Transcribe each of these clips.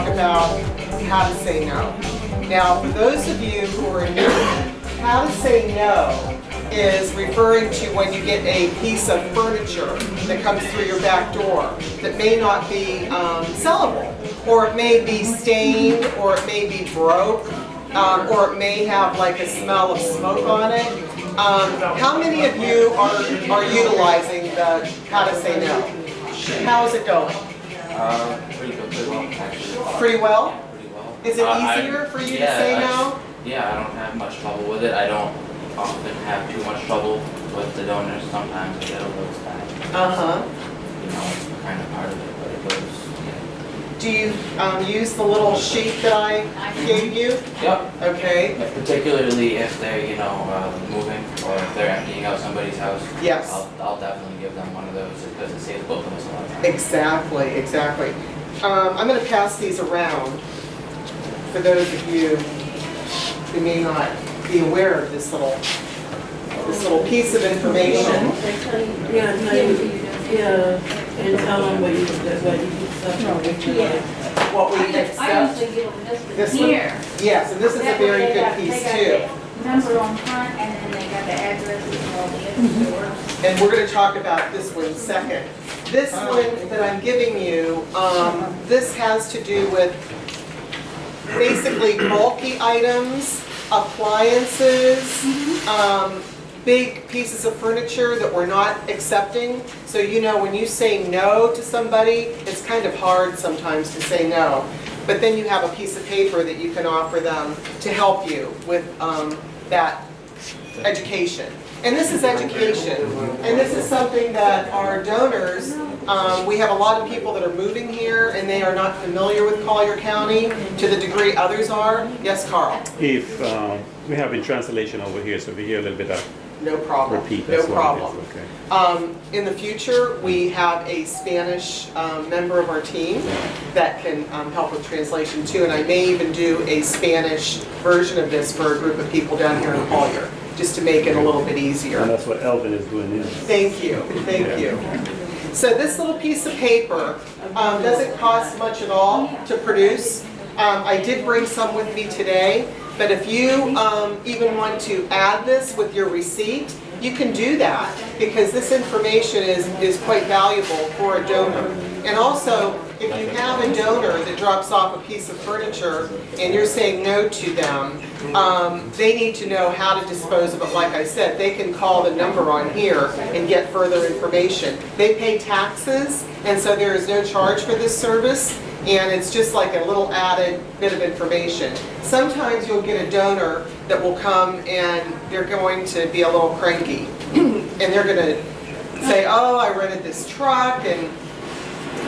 talk about how to say no. Now, for those of you who are new, how to say no is referring to when you get a piece of furniture that comes through your back door that may not be sellable, or it may be stained, or it may be broke, or it may have like a smell of smoke on it. How many of you are utilizing the how to say no? How's it going? Pretty well, actually. Pretty well? Pretty well. Is it easier for you to say no? Yeah, I don't have much trouble with it. I don't often have too much trouble with the donors. Sometimes I get a little sad. You know, it's kind of part of it, but it goes, yeah. Do you use the little sheet that I gave you? Yep. Okay. Particularly if they're, you know, moving or if they're emptying out somebody's house. Yes. I'll definitely give them one of those because it saves both of us a lot of time. Exactly, exactly. I'm going to pass these around for those of you who may not be aware of this little piece of information. Yeah, and tell them what you accept. What we I accept. usually give them This this one? one here. Yes, and this is a That way very they good got- piece they too. got the number on front, and then they got the addresses and all the other stores. And we're going to talk about this one second. This one that I'm giving you, this has to do with basically bulky items, appliances, big pieces of furniture that we're not accepting. So you know, when you say no to somebody, it's kind of hard sometimes to say no. But then you have a piece of paper that you can offer them to help you with that education. And this is education. And this is something that our donors, we have a lot of people that are moving here and they are not familiar with Collier County to the degree others are. Yes, Carl? If we have in translation over here, so if you hear a little bit of No problem. repeat, No that's what it problem. is, okay. In the future, we have a Spanish member of our team that can help with translation too, and I may even do a Spanish version of this for a group of people down here in Collier, just to make it a little bit And easier. that's what Elvin is doing now. Thank you, thank you. So this little piece of paper doesn't cost much at all to produce. I did bring some with me today, but if you even want to add this with your receipt, you can do that because this information is quite valuable for a donor. And also, if you have a donor that drops off a piece of furniture and you're saying no to them, they need to know how to dispose of it. Like I said, they can call the number on here and get further information. They pay taxes, and so there is no charge for this service. And it's just like a little added bit of information. Sometimes you'll get a donor that will come and they're going to be a little cranky. And they're going to say, oh, I rented this truck and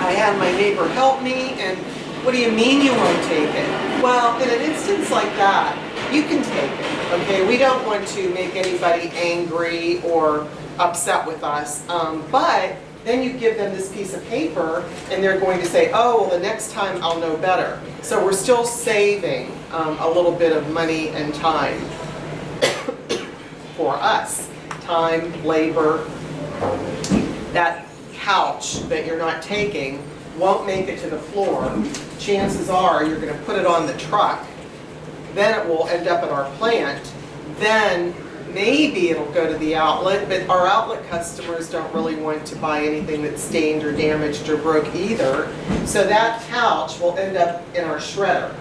I had my neighbor help me, and what do you mean you won't take it? Well, in an instance like that, you can take it, okay? We don't want to make anybody angry or upset with us, but then you give them this piece of paper and they're going to say, oh, well, the next time I'll know better. So we're still saving a little bit of money and time for us. Time, labor. That couch that you're not taking won't make it to the floor. Chances are you're going to put it on the truck. Then it will end up at our plant. Then maybe it'll go to the outlet, but our outlet customers don't really want to buy anything that's stained or damaged or broke either. So that couch will end up in our shredder.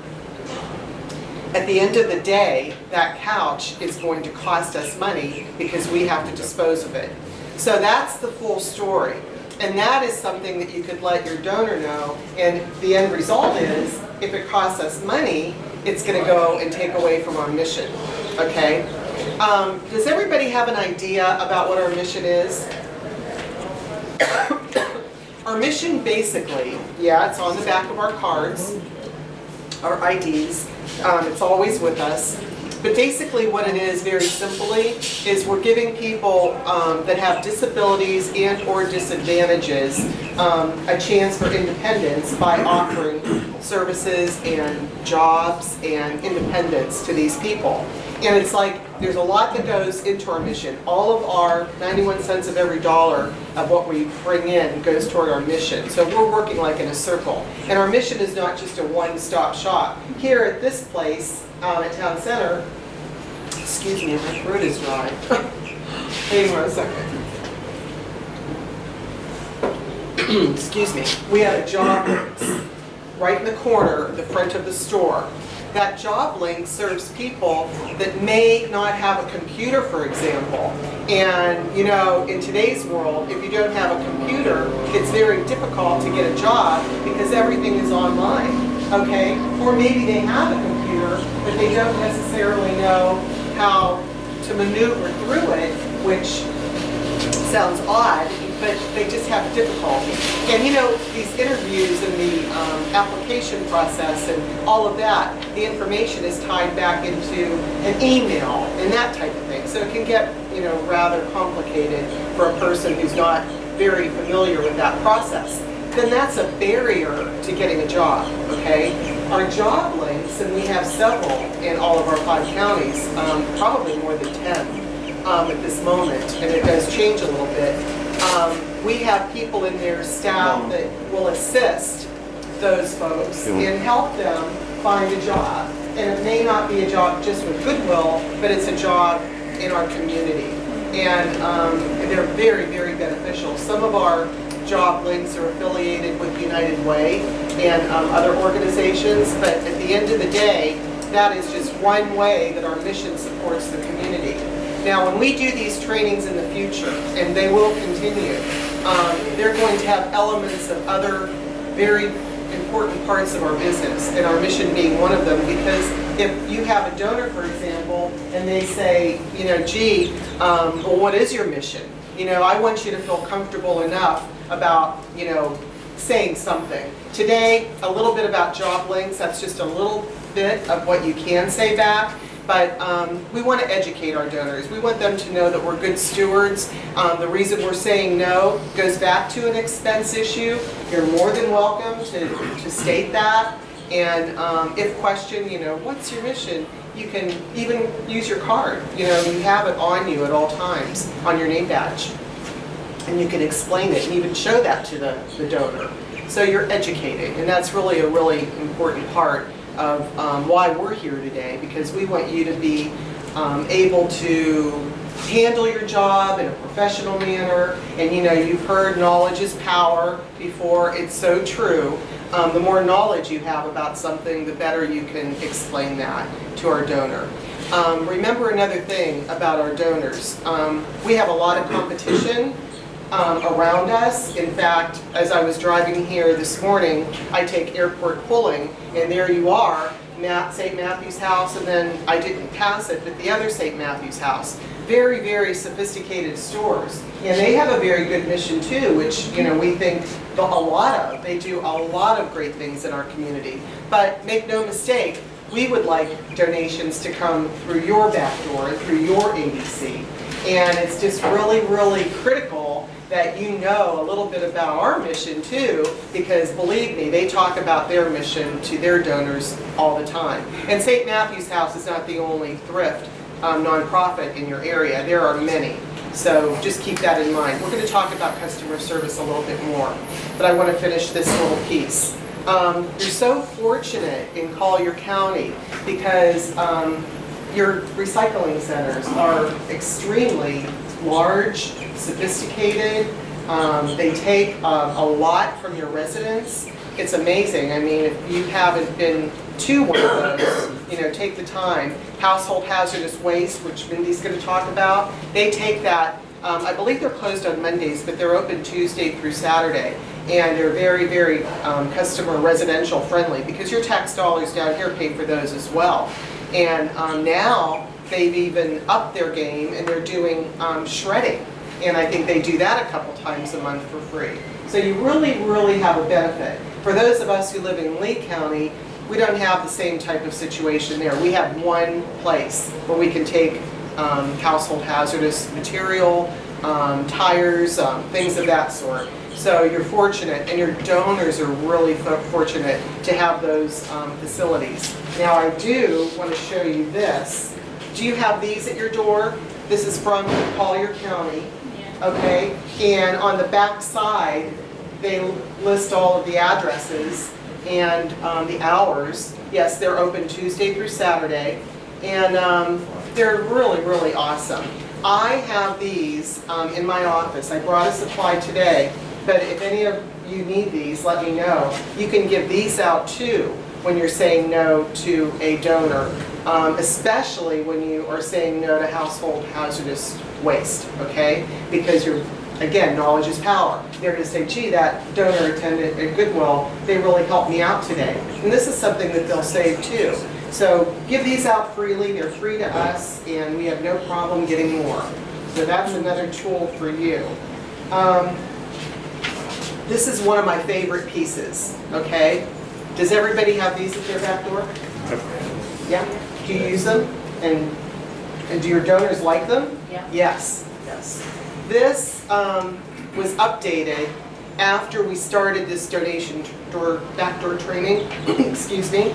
At the end of the day, that couch is going to cost us money because we have to dispose of it. So that's the full story. And that is something that you could let your donor know. And the end result is, if it costs us money, it's going to go and take away from our mission. Okay? Does everybody have an idea about what our mission is? Our mission basically, yeah, it's on the back of our cards, our IDs. It's always with us. But basically what it is, very simply, is we're giving people that have disabilities and or disadvantages a chance for independence by offering services and jobs and independence to these people. And it's like, there's a lot that goes into our mission. All of our 91 cents of every dollar of what we bring in goes toward our mission. So we're working like in a circle. And our mission is not just a one-stop shop. Here at this place, at Town Center, excuse me, my throat is dry. Hang on a second. Excuse me. We have a job link right in the corner, the front of the store. That job link serves people that may not have a computer, for example. And, you know, in today's world, if you don't have a computer, it's very difficult to get a job because everything is online, okay? Or maybe they have a computer, but they don't necessarily know how to maneuver through it, which sounds odd, but they just have difficulty. And you know, these interviews and the application process and all of that, the information is tied back into an email and that type of thing. So it can get, you know, rather complicated for a person who's not very familiar with that process. Then that's a barrier to getting a job, okay? Our job links, and we have several in all of our 5 counties, probably more than 10 at this moment, and it does change a little bit. We have people in their staff that will assist those folks and help them find a job. And it may not be a job just with Goodwill, but it's a job in our community. And they're very, very beneficial. Some of our job links are affiliated with United Way and other organizations, but at the end of the day, that is just one way that our mission supports the community. Now, when we do these trainings in the future, and they will continue, they're going to have elements of other very important parts of our business, and our mission being one of them, because if you have a donor, for example, and they say, you know, gee, well, what is your mission? You know, I want you to feel comfortable enough about, you know, saying something. Today, a little bit about job links, that's just a little bit of what you can say back. But we want to educate our donors. We want them to know that we're good stewards. The reason we're saying no goes back to an expense issue. You're more than welcome to state that. And if questioned, you know, what's your mission? You can even use your card. You know, you have it on you at all times on your name badge. And you can explain it and even show that to the donor. So you're educating, and that's really a really important part of why we're here today, because we want you to be able to handle your job in a professional manner. And you know, you've heard knowledge is power before. It's so true. The more knowledge you have about something, the better you can explain that to our donor. Remember another thing about our donors. We have a lot of competition around us. In fact, as I was driving here this morning, I take airport pulling, and there you are, St. Matthew's House, and then I didn't pass it, but the other St. Matthew's House. Very, very sophisticated stores. And they have a very good mission too, which, you know, we think a lot of. They do a lot of great things in our community. But make no mistake, we would like donations to come through your back door, through your ABC. And it's just really, really critical that you know a little bit about our mission too, because believe me, they talk about their mission to their donors all the time. And St. Matthew's House is not the only thrift nonprofit in your area. There are many. So just keep that in mind. We're going to talk about customer service a little bit more, but I want to finish this little piece. You're so fortunate in Collier County because your recycling centers are extremely large, sophisticated. They take a lot from your residents. It's amazing. I mean, if you haven't been to one of those, you know, take the time. Household hazardous waste, which Mindy's going to talk about, they take that. I believe they're closed on Mondays, but they're open Tuesday through Saturday. And they're very, very customer residential friendly, because your tax dollars down here pay for those as well. And now they've even upped their game, and they're doing shredding. And I think they do that a couple times a month for free. So you really, really have a benefit. For those of us who live in Lee County, we don't have the same type of situation there. We have one place where we can take household hazardous material, tires, things of that sort. So you're fortunate, and your donors are really fortunate to have those facilities. Now I do want to show you this. Do you have these at your door? This is from Collier County, okay? And on the back side, they list all of the addresses and the hours. Yes, they're open Tuesday through Saturday, and they're really, really awesome. I have these in my office. I brought a supply today, but if any of you need these, let me know. You can give these out too when you're saying no to a donor, especially when you are saying no to household hazardous waste, okay? Because you're, again, knowledge is power. They're going to say, gee, that donor attendant at Goodwill, they really helped me out today. And this is something that they'll save too. So give these out freely, they're free to us, and we have no problem getting more. So that's another tool for you. This is one of my favorite pieces, okay? Does everybody have these at their back door? Yeah? Do you use them? And do your donors like them? Yeah. Yes, yes. This was updated after we started this backdoor training, excuse me,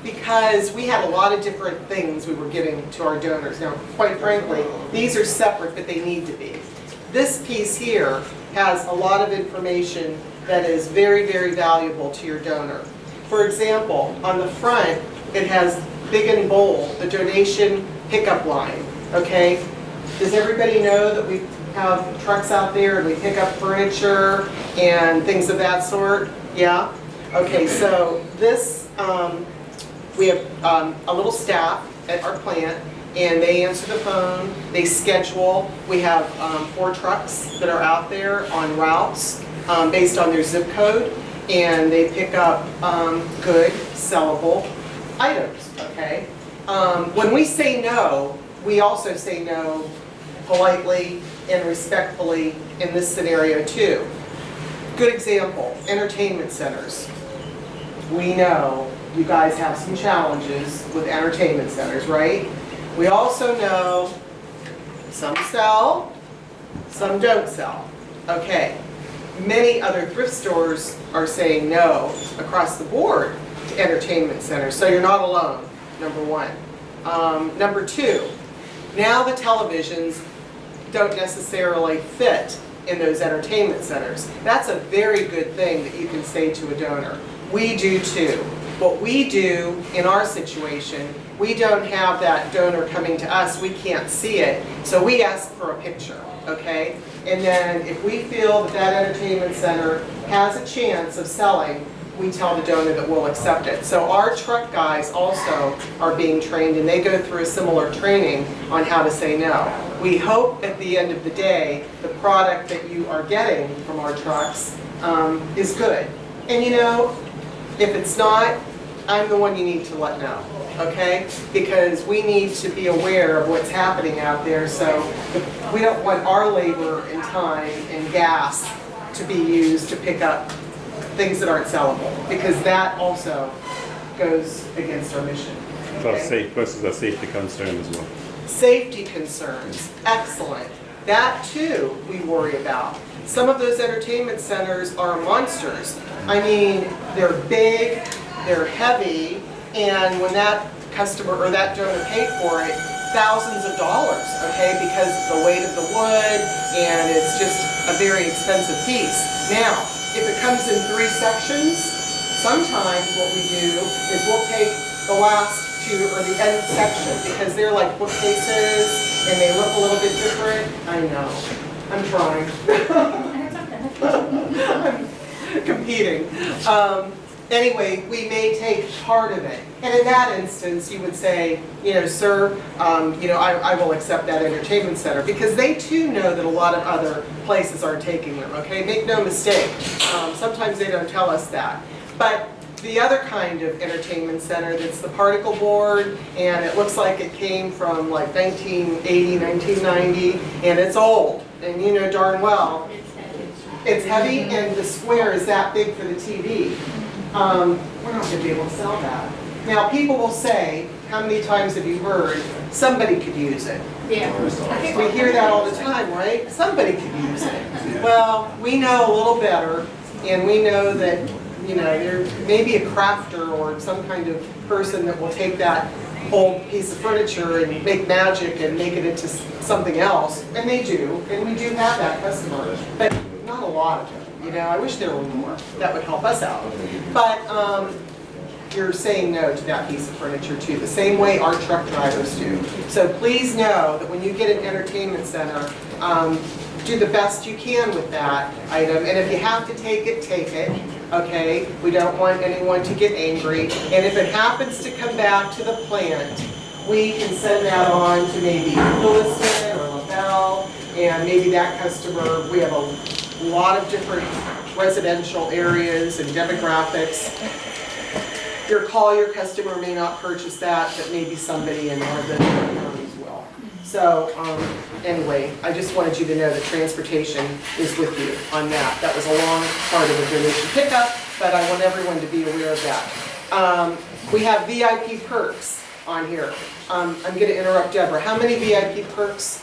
because we had a lot of different things we were giving to our donors. Now, quite frankly, these are separate, but they need to be. This piece here has a lot of information that is very, very valuable to your donor. For example, on the front, it has big and bold, the donation pickup line, okay? Does everybody know that we have trucks out there and we pick up furniture and things of that sort? Yeah? Okay, so this, we have a little staff at our plant, and they answer the phone, they schedule. We have 4 trucks that are out there on routes based on their zip code, and they pick up good, sellable items, okay? When we say no, we also say no politely and respectfully in this scenario too. Good example, entertainment centers. We know you guys have some challenges with entertainment centers, right? We also know some sell, some don't sell. Okay, many other thrift stores are saying no across the board to entertainment centers, so you're not alone, number one. Number two, now the televisions don't necessarily fit in those entertainment centers. That's a very good thing that you can say to a donor. We do too. What we do in our situation, we don't have that donor coming to us, we can't see it, so we ask for a picture, okay? And then if we feel that that entertainment center has a chance of selling, we tell the donor that we'll accept it. So our truck guys also are being trained, and they go through a similar training on how to say no. We hope at the end of the day, the product that you are getting from our trucks is good. And you know, if it's not, I'm the one you need to let know, okay? Because we need to be aware of what's happening out there, so we don't want our labor and time and gas to be used to pick up things that aren't sellable, because that also goes against our mission. So versus a safety concern as well. Safety concerns, excellent. That too we worry about. Some of those entertainment centers are monsters. I mean, they're big, they're heavy, and when that customer or that donor paid for it, thousands of dollars, okay, because of the weight of the wood, and it's just a very expensive piece. Now, if it comes in 3 sections, sometimes what we do is we'll take the last 2 or the end section, because they're like bookcases and they look a little bit different. I know, I'm trying. I'm competing. Anyway, we may take part of it. And in that instance, you would say, you know, sir, I will accept that entertainment center, because they too know that a lot of other places are taking them, okay? Make no mistake. Sometimes they don't tell us that. But the other kind of entertainment center that's the particle board, and it looks like it came from like 1980, 1990, and it's old, and you know darn well. It's heavy, and the square is that big for the TV. We're not going to be able to sell that. Now, people will say, how many times have you heard, somebody could use it? Yeah. We hear that all the time, right? Somebody could use it. Well, we know a little better, and we know that, you know, there may be a crafter or some kind of person that will take that whole piece of furniture and make magic and make it into something else, and they do, and we do have that customer, but not a lot of them, you know. I wish there were more. That would help us out. But you're saying no to that piece of furniture too, the same way our truck drivers do. So please know that when you get an entertainment center, do the best you can with that item, and if you have to take it, okay? We don't want anyone to get angry, and if it happens to come back to the plant, we can send that on to maybe Williston or LaBelle, and maybe that customer, we have a lot of different residential areas and demographics. Your customer may not purchase that, but maybe somebody in one of the counties will. So anyway, I just wanted you to know that transportation is with you on that. That was a long part of the donation pickup, but I want everyone to be aware of that. We have VIP perks on here. I'm going to interrupt Deborah. How many VIP perks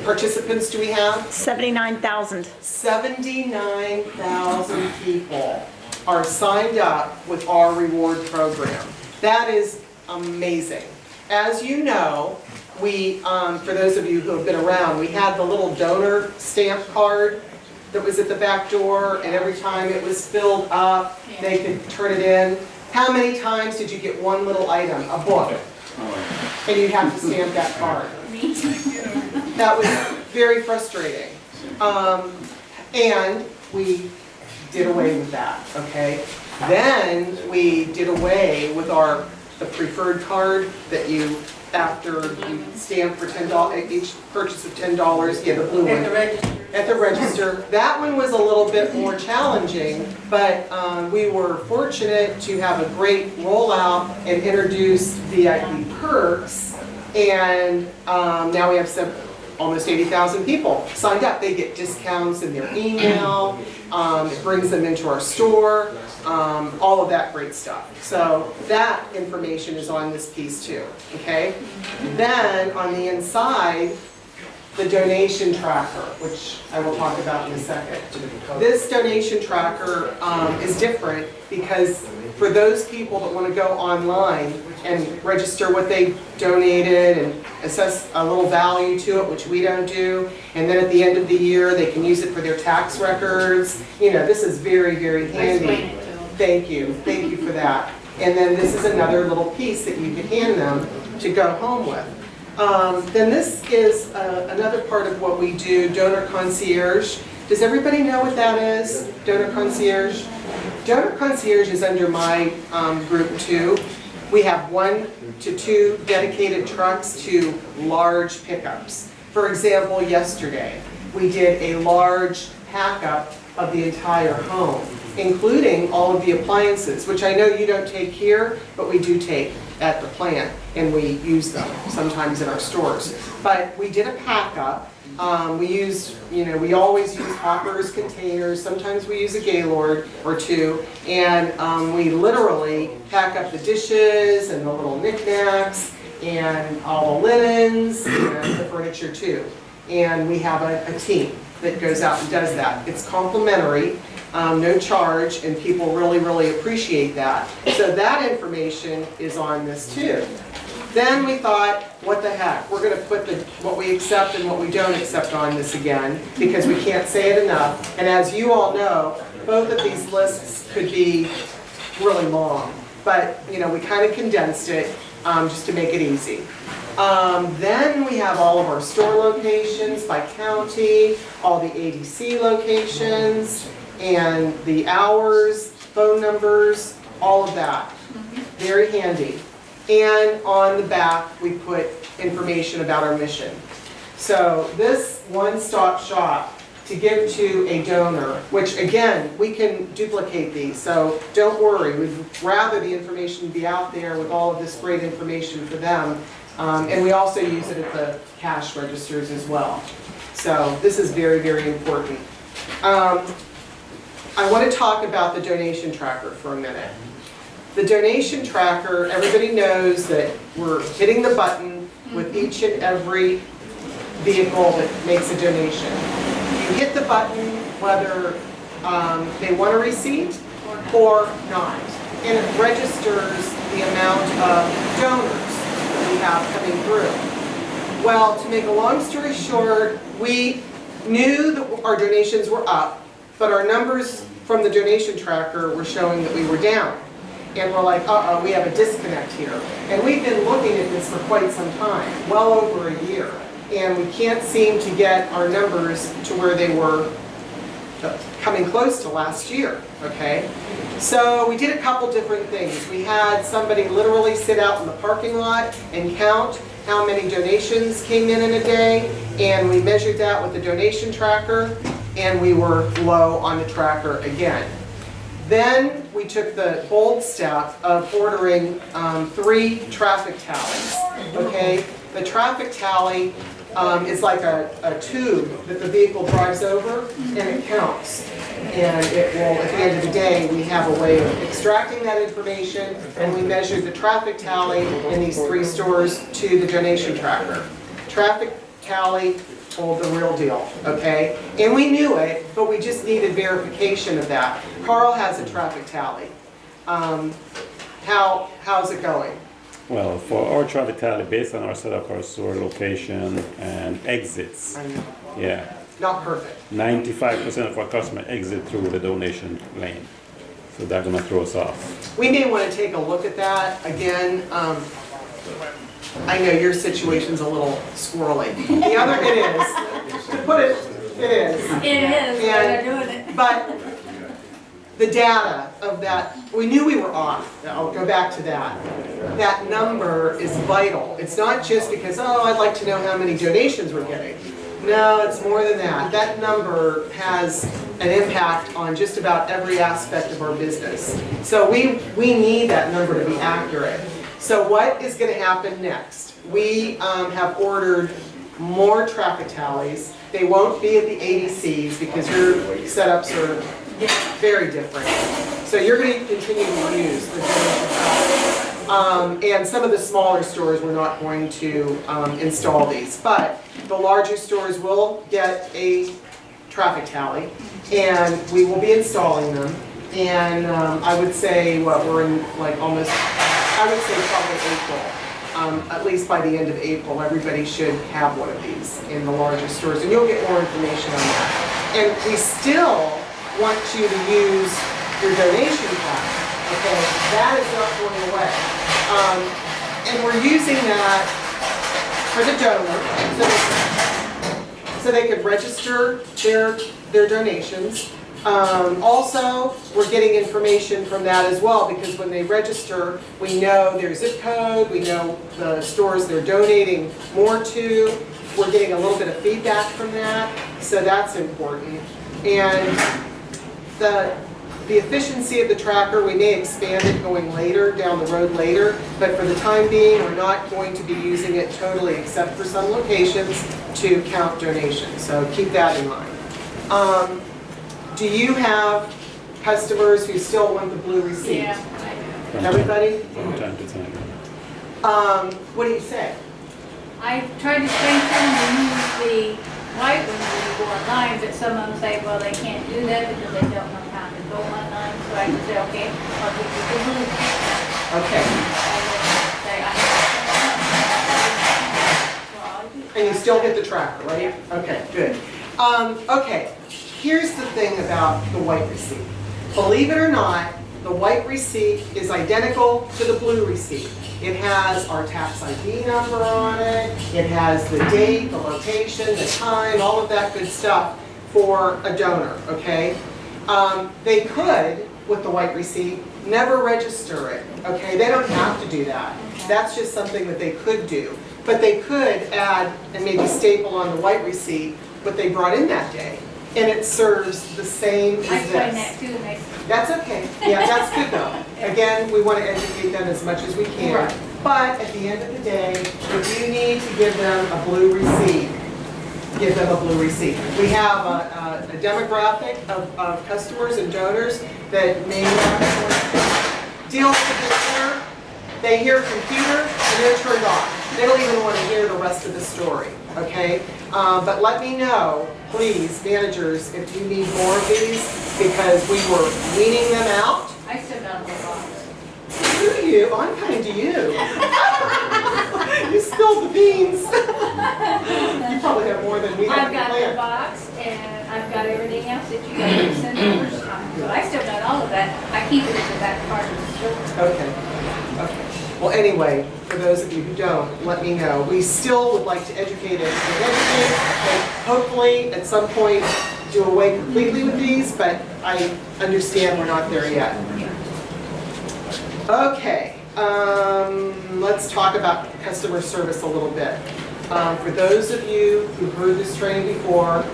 participants do we have? 79,000. 79,000 people are signed up with our reward program. That is amazing. As you know, we, for those of you who have been around, we had the little donor stamp card that was at the back door, and every time it was filled up, they could turn it in. How many times did you get one little item, a book, and you'd have to stamp that card? That was very frustrating. And we did away with that, okay? Then we did away with the preferred card that you, after you stamp for $10, each purchase of $10, yeah, the blue one. At the register. That one was a little bit more challenging, but we were fortunate to have a great rollout and introduce VIP perks, and now we have almost 80,000 people signed up. They get discounts in their email, it brings them into our store, all of that great stuff. So that information is on this piece too, okay? Then on the inside, the donation tracker, which I will talk about in a second. This donation tracker is different because for those people that want to go online and register what they donated and assess a little value to it, which we don't do, and then at the end of the year they can use it for their tax records. You know, this is very, very handy. Thank you for that. And then this is another little piece that you can hand them to go home with. Then this is another part of what we do, donor concierge. Does everybody know what that is, donor concierge? Donor concierge is under my group too. We have 1 to 2 dedicated trucks to large pickups. For example, yesterday we did a large pack-up of the entire home, including all of the appliances, which I know you don't take here, but we do take at the plant, and we use them sometimes in our stores. But we did a pack-up. We used, you know, we always use hoppers, containers, sometimes we use a Gaylord or two, and we literally pack up the dishes and the little knickknacks and all the linens and the furniture too. And we have a team that goes out and does that. It's complimentary, no charge, and people really, really appreciate that. So that information is on this too. Then we thought, what the heck, we're going to put what we accept and what we don't accept on this again, because we can't say it enough. And as you all know, both of these lists could be really long, but you know, we kind of condensed it just to make it easy. Then we have all of our store locations by county, all the ADC locations, and the hours, phone numbers, all of that. Very handy. And on the back, we put information about our mission. So this one-stop shop to give to a donor, which again, we can duplicate these, so don't worry. We'd rather the information be out there with all of this great information for them. And we also use it at the cash registers as well. So this is very, very important. I want to talk about the donation tracker for a minute. The donation tracker, everybody knows that we're hitting the button with each and every vehicle that makes a donation. You hit the button whether they want a receipt or not. And it registers the amount of donors that we have coming through. Well, to make a long story short, we knew that our donations were up, but our numbers from the donation tracker were showing that we were down. And we're like, uh-oh, we have a disconnect here. And we've been looking at this for quite some time, well over a year. And we can't seem to get our numbers to where they were coming close to last year, okay? So we did a couple different things. We had somebody literally sit out in the parking lot and count how many donations came in a day, and we measured that with the donation tracker, and we were low on the tracker again. Then we took the bold step of ordering 3 traffic tallies, okay? The traffic tally is like a tube that the vehicle drives over, and it counts. And it will, at the end of the day, we have a way of extracting that information, and we measured the traffic tally in these 3 stores to the donation tracker. Traffic tally told the real deal, okay? And we knew it, but we just needed verification of that. Carl has a traffic tally. How's it going? Well, for our traffic tally, based on our setup, our store location and exits, I know. yeah, Not perfect. 95% of our customers exit through the donation lane. So that's gonna throw us off. We may want to take a look at that again. I know your situation's a little squirrely. The other, it is. To put it, it is. It is, but they're doing it. But the data of that, we knew we were off. I'll go back to that. That number is vital. It's not just because, oh, I'd like to know how many donations we're getting. No, it's more than that. That number has an impact on just about every aspect of our business. So we need that number to be accurate. So what is going to happen next? We have ordered more traffic tallies. They won't be at the ADCs because your setups are very different. So you're going to continue to use the donation tracker. And some of the smaller stores, we're not going to install these. But the larger stores will get a traffic tally, and we will be installing them. And I would say, we're in like almost, I would say probably April. At least by the end of April, everybody should have one of these in the larger stores, and you'll get more information on that. And we still want you to use your donation pack, okay? That is not going away. And we're using that for the donor, so they could register their donations. Also, we're getting information from that as well, because when they register, we know their zip code, we know the stores they're donating more to. We're getting a little bit of feedback from that, so that's important. And the efficiency of the tracker, we may expand it going later, down the road later, but for the time being, we're not going to be using it totally, except for some locations, to count donations. So keep that in mind. Do you have customers who still want the blue receipt? Yeah, I do. Everybody? From time to time. What do you say? I tried to explain to them to use the white one when you go online, but some of them say, well, they can't do that because they don't know how to go online. So I just say, okay, I'll give you the blue. Okay. And you still get the tracker, right? Okay, good. Okay, here's the thing about the white receipt. Believe it or not, the white receipt is identical to the blue receipt. It has our tax ID number on it, it has the date, the location, the time, all of that good stuff for a donor, okay? They could, with the white receipt, never register it, okay? They don't have to do that. That's just something that they could do. But they could add and maybe staple on the white receipt what they brought in that day. And it serves the same as I this. explained that too, and they That's okay. Yeah, that's good though. Again, we want to educate them as much as we can. Right. But at the end of the day, if you need to give them a blue receipt, give them a blue receipt. We have a demographic of customers and donors that may not deal with the computer. They hear computer and they're turned off. They don't even want to hear the rest of the story, okay? But let me know please, managers, if you need more of these, because we were weaning them out. I still got a little box. Screw you, I'm coming to you. You spilled the beans. You probably have more than we have I've got the planned. box and I've got everything else that you guys sent the first time. So I still got all of that. I keep it as that part of the store. Okay, okay. Well, anyway, for those of you who don't, let me know. We still would like to educate and hopefully at some point do away completely with these, but I understand we're not there yet. Okay, let's talk about customer service a little bit. For those of you who've heard this training before,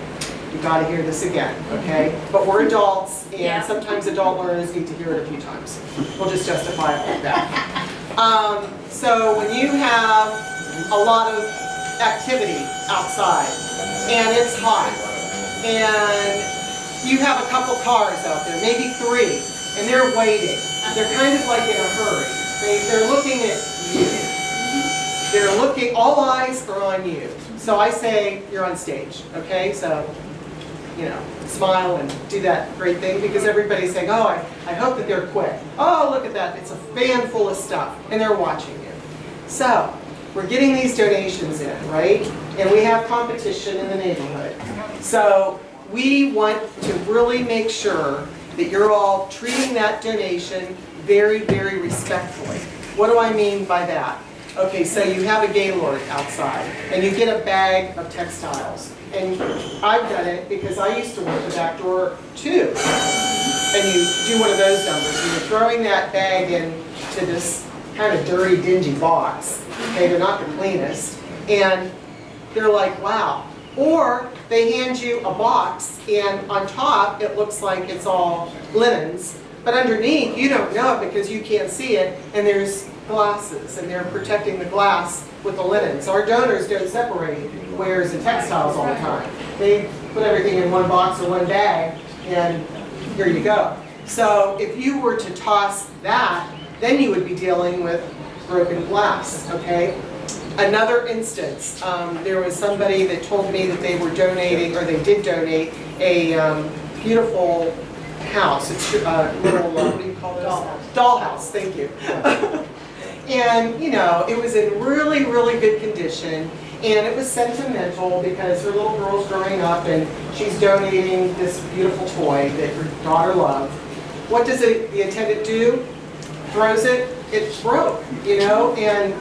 you've got to hear this again, okay? But we're adults, and Yeah. sometimes adult learners need to hear it a few times. We'll just justify it like that. So when you have a lot of activity outside, and it's hot, and you have a couple cars out there, maybe 3, and they're waiting. They're kind of like in a hurry. They're looking at you. They're looking, all eyes are on you. So I say, you're on stage, okay? So, you know, smile and do that great thing because everybody's saying, oh, I hope that they're quick. Oh, look at that, it's a fan full of stuff, and they're watching you. So, we're getting these donations in, right? And we have competition in the neighborhood. So, we want to really make sure that you're all treating that donation very, very respectfully. What do I mean by that? Okay, so you have a Gaylord outside, and you get a bag of textiles. And I've done it because I used to work the back door too. And you do one of those numbers, and you're throwing that bag into this kind of dirty, dingy box. Okay, they're not the cleanest. And they're like, wow. Or they hand you a box, and on top it looks like it's all linens, but underneath you don't know it because you can't see it, and there's glasses, and they're protecting the glass with the linens. Our donors don't separate wares and textiles all the time. They put everything in one box or one bag, and here you go. So if you were to toss that, then you would be dealing with broken glass, okay? Another instance, there was somebody that told me that they were donating, or they did donate, a beautiful house. It's a little, what do you call this? Dollhouse, thank you. And, you know, it was in really, really good condition, and it was sentimental because her little girl's growing up and she's donating this beautiful toy that her daughter loved. What does the attendant do? Throws it. It broke, you know, and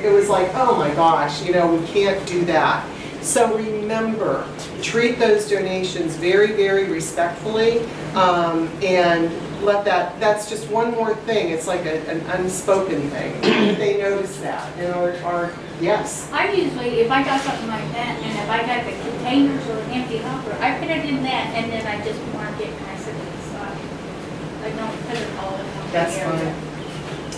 it was like, oh my gosh, you know, we can't do that. So remember, treat those donations very, very respectfully, and let that's just one more thing. It's like an unspoken thing. They notice that, and are yes. I usually, if I got something like that, and if I got the containers or an empty hopper, I put it in that, and then I just mark it and I set it aside. I don't put it all in one That's area. fine.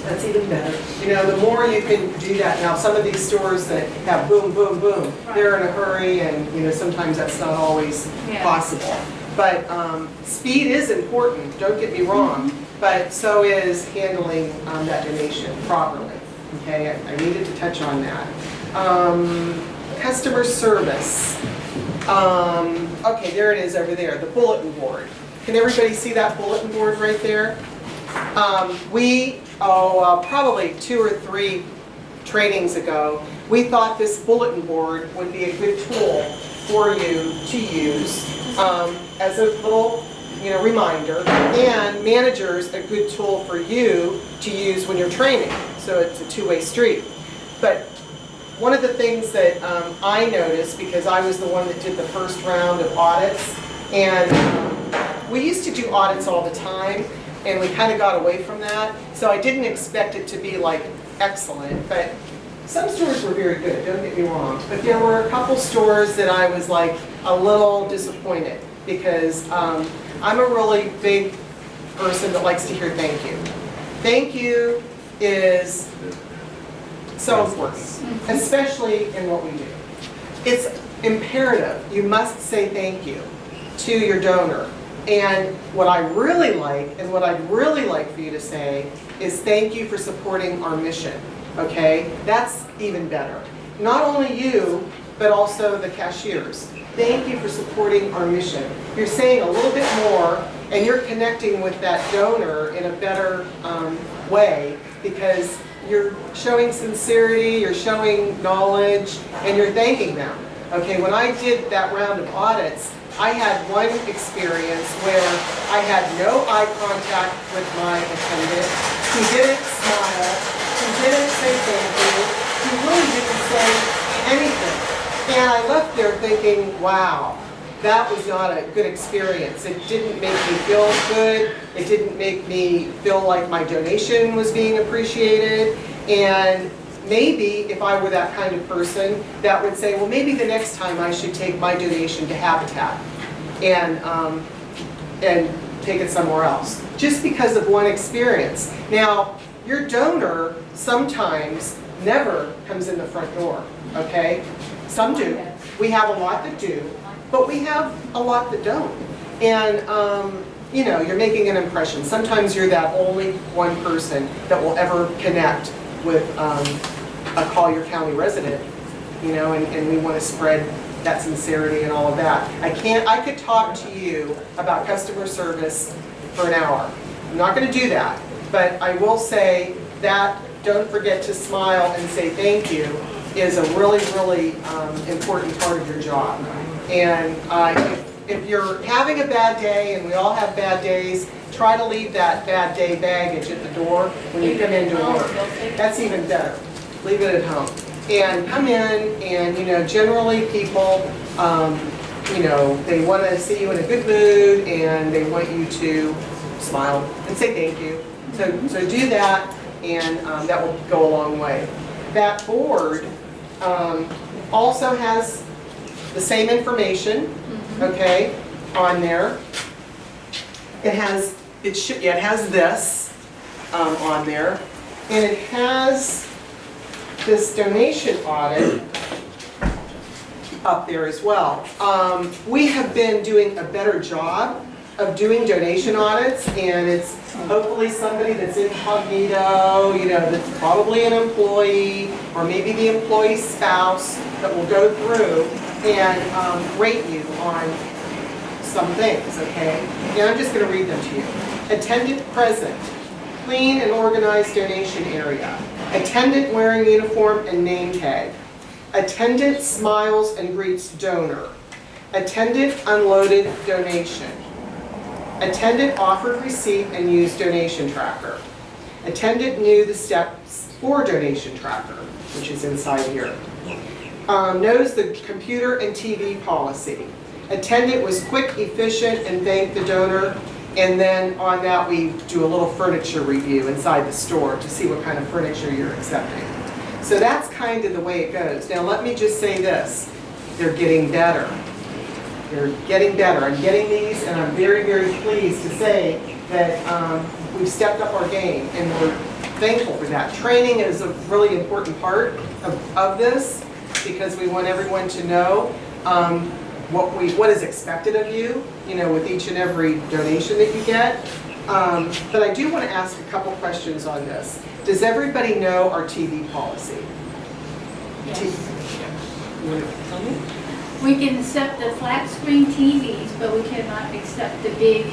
That's even better. You know, the more you can do that. Now, some of these stores that have boom, boom, boom, they're in a hurry, and you know, sometimes that's not always possible. But speed is important, don't get me wrong, but so is handling that donation properly. Okay, I needed to touch on that. Customer service. Okay, there it is over there, the bulletin board. Can everybody see that bulletin board right there? Probably 2 or 3 trainings ago, we thought this bulletin board would be a good tool for you to use as a little, you know, reminder, and managers a good tool for you to use when you're training. So it's a two-way street. But one of the things that I noticed, because I was the one that did the first round of audits, and we used to do audits all the time, and we kind of got away from that. So I didn't expect it to be like excellent, but some stores were very good, don't get me wrong. But there were a couple stores that I was like a little disappointed because I'm a really big person that likes to hear thank you. Thank you is so important, especially in what we do. It's imperative. You must say thank you to your donor. And what I really like, and what I'd really like for you to say, is thank you for supporting our mission, okay? That's even better. Not only you, but also the cashiers. thank you for supporting our mission. You're saying a little bit more, and you're connecting with that donor in a better way, because you're showing sincerity, you're showing knowledge, and you're thanking them. Okay, when I did that round of audits, I had one experience where I had no eye contact with my attendant. He didn't smile, he didn't say thank you, he really didn't say anything. And I left there thinking, wow, that was not a good experience. It didn't make me feel good, it didn't make me feel like my donation was being appreciated. And maybe if I were that kind of person, that would say, well, maybe the next time I should take my donation to Habitat and take it somewhere else, just because of one experience. Now, your donor sometimes never comes in the front door, okay? Some do. We have a lot that do, but we have a lot that don't. And you know, you're making an impression. Sometimes you're that only one person that will ever connect with a Collier County resident, you know, and we want to spread that sincerity and all of that. I could talk to you about customer service for an hour. I'm not going to do that, but I will say that don't forget to smile and say thank you is a really, really important part of your job. And if you're having a bad day, and we all have bad days, try to leave that bad day baggage at the door when you come into work. That's even better. Leave it at home. And come in, and you know, generally people, you know, they want to see you in a good mood, and they want you to smile and say thank you. So do that, and that will go a long way. That board also has the same information, okay, on there. It has this on there, and it has this donation audit up there as well. We have been doing a better job of doing donation audits, and it's hopefully somebody that's incognito, you know, that's probably an employee, or maybe the employee's spouse, that will go through and rate you on some things, okay? And I'm just going to read them to you. Attendant present, clean and organized donation area. Attendant wearing uniform and name tag. Attendant smiles and greets donor. Attendant unloaded donation. Attendant offered receipt and used donation tracker. Attendant knew the steps for donation tracker, which is inside here. Knows the computer and TV policy. Attendant was quick, efficient, and thanked the donor. And then on that, we do a little furniture review inside the store to see what kind of furniture you're accepting. So that's kind of the way it goes. Now let me just say this, they're getting better. They're getting better. I'm getting these, and I'm very, very pleased to say that we've stepped up our game, and we're thankful for that. Training is a really important part of this, because we want everyone to know what is expected of you, you know, with each and every donation that you get. But I do want to ask a couple questions on this. Does everybody know our TV policy? Yes. You want to tell me? We can accept the flat screen TVs, but we cannot accept the big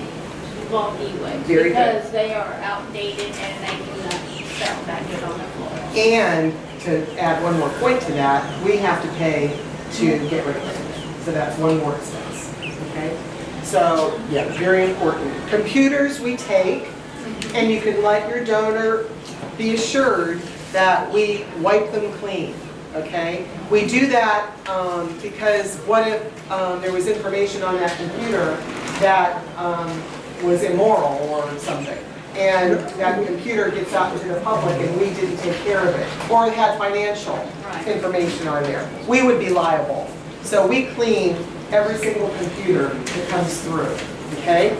bulky ones. Very good. Because they are outdated and they do not sell back it on the floor. And to add one more point to that, we have to pay to get rid of it. So that's one more expense, okay? So, yeah, very important. Computers we take, and you can let your donor be assured that we wipe them clean, okay? We do that because what if there was information on that computer that was immoral or something, and that computer gets out into the public and we didn't take care of it, or it had financial information on there, we would be liable. So we clean every single computer that comes through, okay?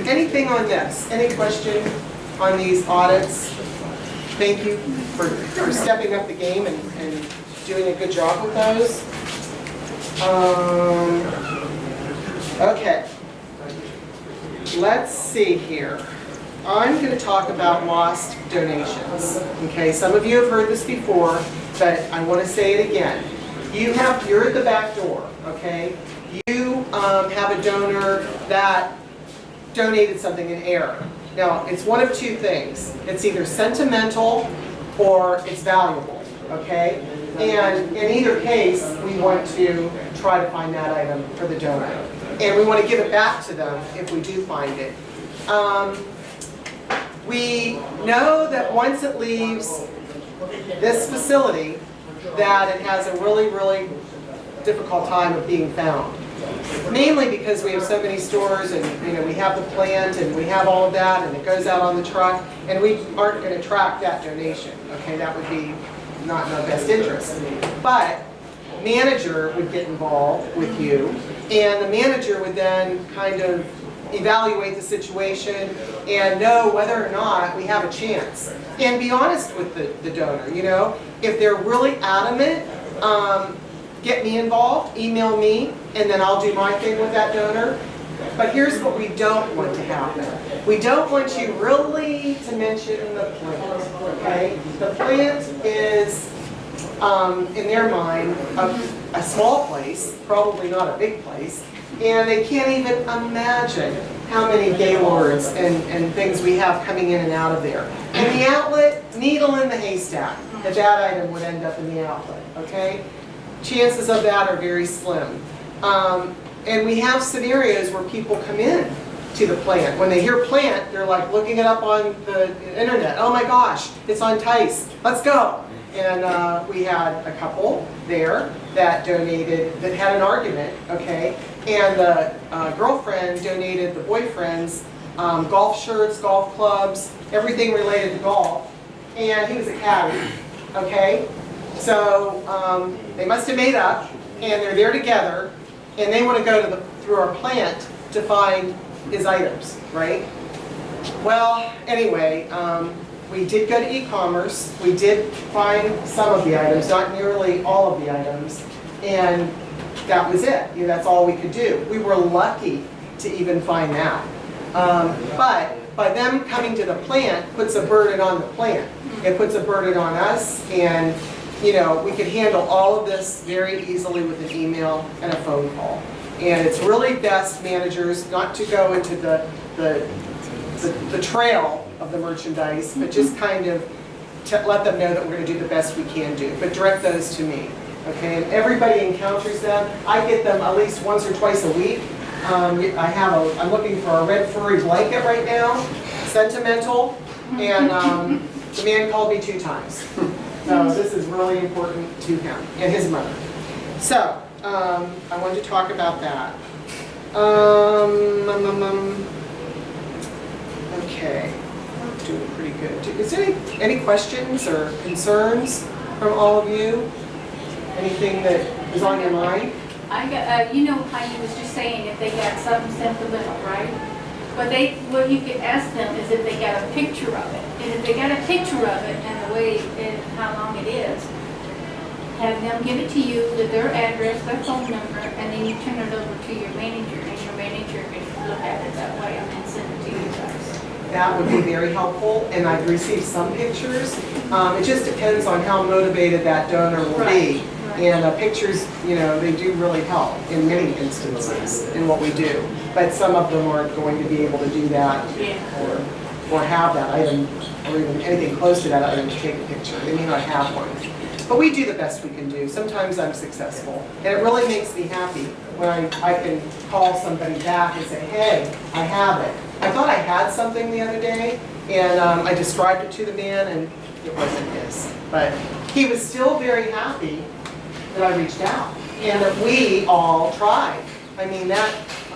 Anything on this? Any question on these audits? Thank you for stepping up the game and doing a good job with those. Okay. Let's see here. I'm going to talk about lost donations. Okay, some of you have heard this before, but I want to say it again. you're at the back door, okay? You have a donor that donated something in error. Now, it's one of two things. It's either sentimental or it's valuable, okay? And in either case, we want to try to find that item for the donor. And we want to give it back to them if we do find it. We know that once it leaves this facility, that it has a really, really difficult time of being found. Mainly because we have so many stores and we have the plant and we have all of that and it goes out on the truck and we aren't going to track that donation. Okay, that would be not in our best interest. But manager would get involved with you and the manager would then kind of evaluate the situation and know whether or not we have a chance. And be honest with the donor, if they're really adamant, get me involved, email me, and then I'll do my thing with that donor. But here's what we don't want to happen. We don't want you really to mention the plant, okay? The plant is, in their mind, a small place, probably not a big place, and they can't even imagine how many gaylords and things we have coming in and out of there. In the outlet, needle in the haystack, that item would end up in the outlet, okay? Chances of that are very slim. And we have scenarios where people come in to the plant. When they hear plant, they're like looking it up on the internet. Oh my gosh, it's on Tice, let's go. And we had a couple there that donated, that had an argument, okay? And the girlfriend donated the boyfriend's golf shirts, golf clubs, everything related to golf. And he was a caddy, okay? So they must have made up, and they're there together, and they want to go through our plant to find his items, right? Well, anyway, we did go to e-commerce. We did find some of the items, not nearly all of the items, and that was it. That's all we could do. We were lucky to even find that. But by them coming to the plant puts a burden on the plant. It puts a burden on us, and we could handle all of this very easily with an email and a phone call. And it's really best, managers, not to go into the trail of the merchandise, but just kind of to let them know that we're going to do the best we can do. But direct those to me, okay? And everybody encounters them. I get them at least once or twice a week. I'm looking for a red furry blanket right now, sentimental, and the man called me 2 times. So this is really important to him and his mother. So I wanted to talk about that. Okay, I'm doing pretty good. Is there any questions or concerns from all of you? Anything that is on your mind? I got, how you was just saying if they got something sentimental, right? What you could ask them is if they got a picture of it. And if they got a picture of it and the way and how long it is, have them give it to you with their address, their phone number, and then you turn it over to your manager, and your manager can look at it that way and then send it to you guys. That would be very helpful, and I've received some pictures. It just depends on how motivated that donor will be. And pictures, they do really help in many instances in what we do. But some of them aren't going to be able to do that or have that item or even anything close to that item to take a picture. They may not have one. But we do the best we can do. Sometimes I'm successful. And it really makes me happy when I can call somebody back and say, hey, I have it. I thought I had something the other day, and I described it to the man, and it wasn't his. But he was still very happy that I reached out and that we all tried. I mean, that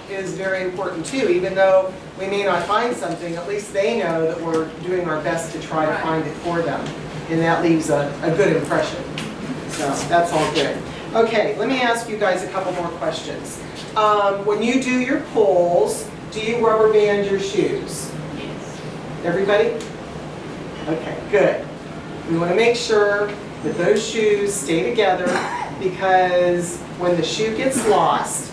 is very important too. Even though we may not find something, at least they know that we're doing our best to try to find it for them. And that leaves a good impression. So that's all good. Okay, let me ask you guys a couple more questions. When you do your pulls, do you rubber band your shoes? Yes. Everybody? Okay, good. We want to make sure that those shoes stay together, because when the shoe gets lost,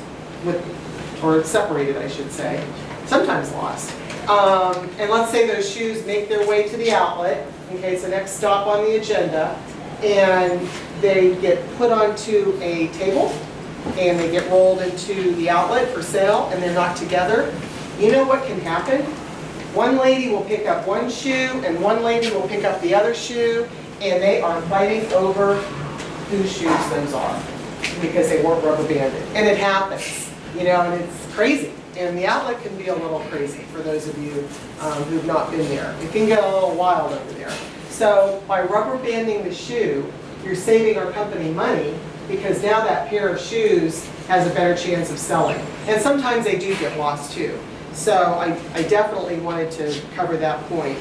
or separated I should say, sometimes lost, and let's say those shoes make their way to the outlet, okay, it's the next stop on the agenda, and they get put onto a table, and they get rolled into the outlet for sale, and they're not together. You know what can happen? One lady will pick up one shoe, and one lady will pick up the other shoe, and they are fighting over whose shoes those are, because they weren't rubber banded. And it happens, you know, and it's crazy. And the outlet can be a little crazy for those of you who've not been there. It can get a little wild over there. So by rubber banding the shoe, you're saving our company money, because now that pair of shoes has a better chance of selling. And sometimes they do get lost too. So I definitely wanted to cover that point.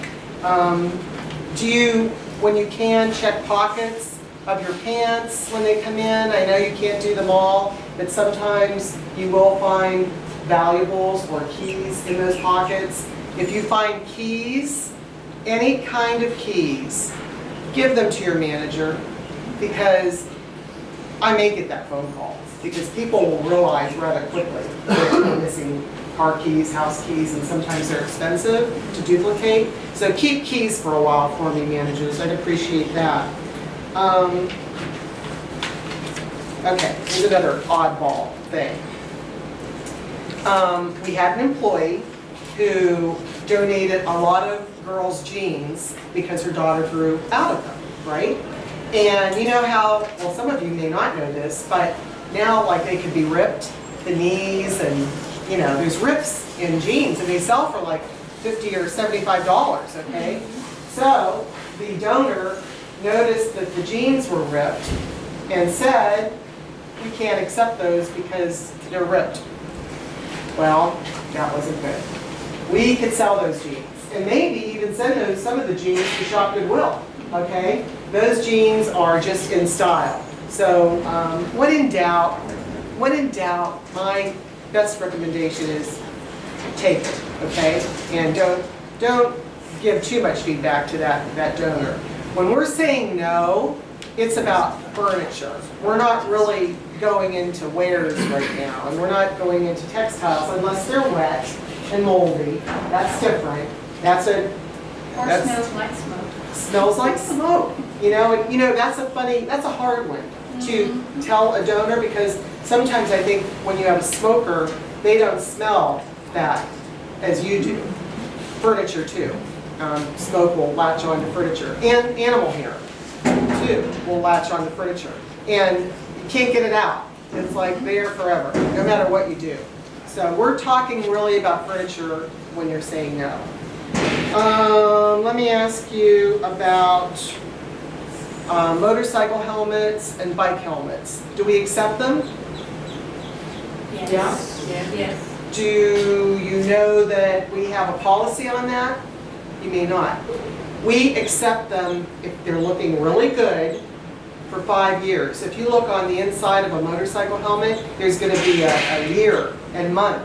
Do you, when you can, check pockets of your pants when they come in? I know you can't do them all, but sometimes you will find valuables or keys in those pockets. If you find keys, any kind of keys, give them to your manager, because I may get that phone call, because people will realize rather quickly that you're missing car keys, house keys, and sometimes they're expensive to duplicate. So keep keys for a while for me, managers. I'd appreciate that. Okay, here's another oddball thing. We had an employee who donated a lot of girls' jeans because her daughter grew out of them, right? And you know how, well, some of you may not know this, but now like they could be ripped, the knees, and you know, there's rips in jeans, and they sell for like $50 or $75, okay? So the donor noticed that the jeans were ripped and said, we can't accept those because they're ripped. Well, that wasn't good. We could sell those jeans, and maybe even send some of the jeans to Shop Goodwill, okay? Those jeans are just in style. So when in doubt, my best recommendation is take it, okay? And don't give too much feedback to that donor. When we're saying no, it's about furniture. We're not really going into wares right now, and we're not going into textiles unless they're wet and moldy. That's different. Or smells like smoke. Smells like smoke. You know, and you know that's a hard one to tell a donor, because sometimes I think when you have a smoker, they don't smell that as you do. Furniture too. Smoke will latch on to furniture, and animal hair too will latch on to furniture, and you can't get it out. It's like there forever, no matter what you do. So we're talking really about furniture when you're saying no. Let me ask you about motorcycle helmets and bike helmets. Do we accept them? Yes. Yes. Do you know that we have a policy on that? You may not. We accept them if they're looking really good for 5 years. If you look on the inside of a motorcycle helmet, there's going to be a year and month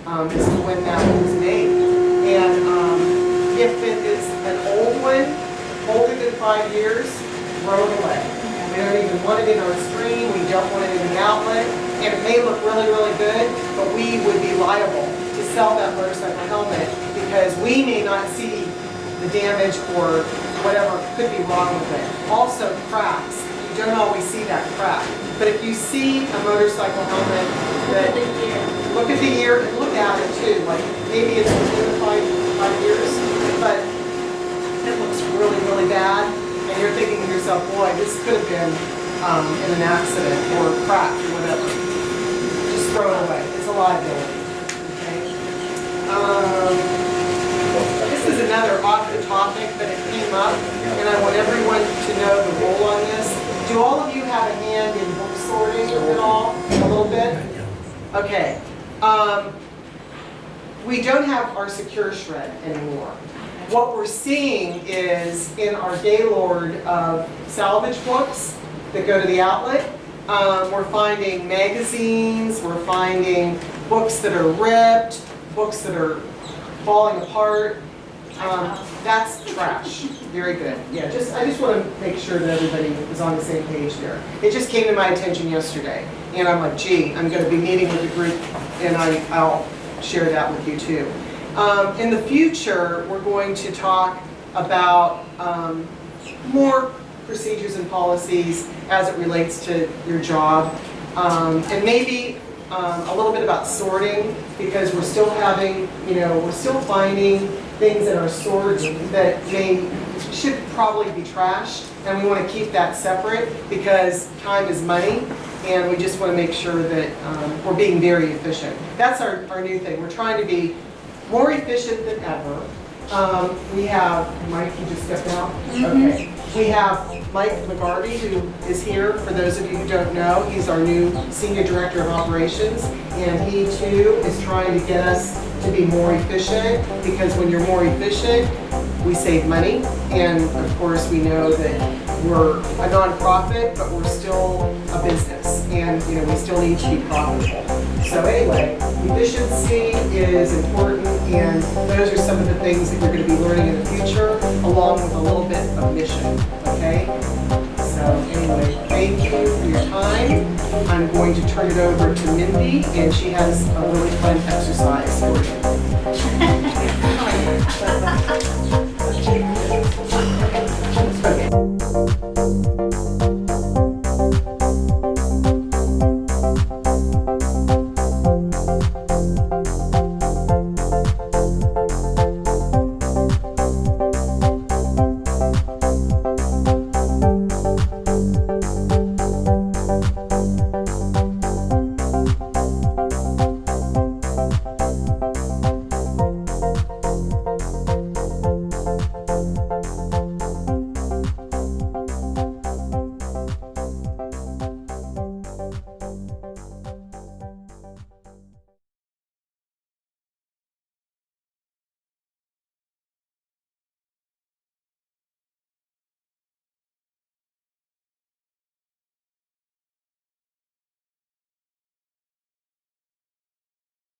as to when that was made. And if it is an old one, older than 5 years, throw it away. We don't even want it in our screen. We don't want it in the outlet. And it may look really, really good, but we would be liable to sell that motorcycle helmet because we may not see the damage or whatever could be wrong with it. Also, cracks. You don't always see that crack. But if you see a motorcycle helmet that, look at the year and look at it too. Like maybe it's within 5 years, but it looks really, really bad. And you're thinking to yourself, boy, this could have been in an accident or cracked or whatever. Just throw it away. It's a liability. Okay? This is another off the topic, but it came up, and I want everyone to know the role on this. Do all of you have a hand in book sorting at all? A little bit? Okay. We don't have our secure shred anymore. What we're seeing is in our Gaylord of salvage books that go to the outlet, we're finding magazines, we're finding books that are ripped, books that are falling apart. That's trash. Very good. Yeah, I just want to make sure that everybody is on the same page there. It just came to my attention yesterday, and I'm like, gee, I'm going to be meeting with the group, and I'll share that with you too. In the future, we're going to talk about more procedures and policies as it relates to your job. And maybe a little bit about sorting, because we're still having, we're still finding things in our storage that should probably be trashed, and we want to keep that separate because time is money, and we just want to make sure that we're being very efficient. That's our new thing. We're trying to be more efficient than ever. We have, Mike, you just stepped out? Okay. We have Mike McGarvey, who is here. For those of you who don't know, he's our new Senior Director of Operations, and he too is trying to get us to be more efficient, because when you're more efficient, we save money, and of course we know that we're a nonprofit, but we're still a business, and we still need to be profitable. So anyway, efficiency is important, and those are some of the things that you're going to be learning in the future, along with a little bit of mission, okay? So anyway, thank you for your time. I'm going to turn it over to Mindy, and she has a really fun exercise for you. Okay.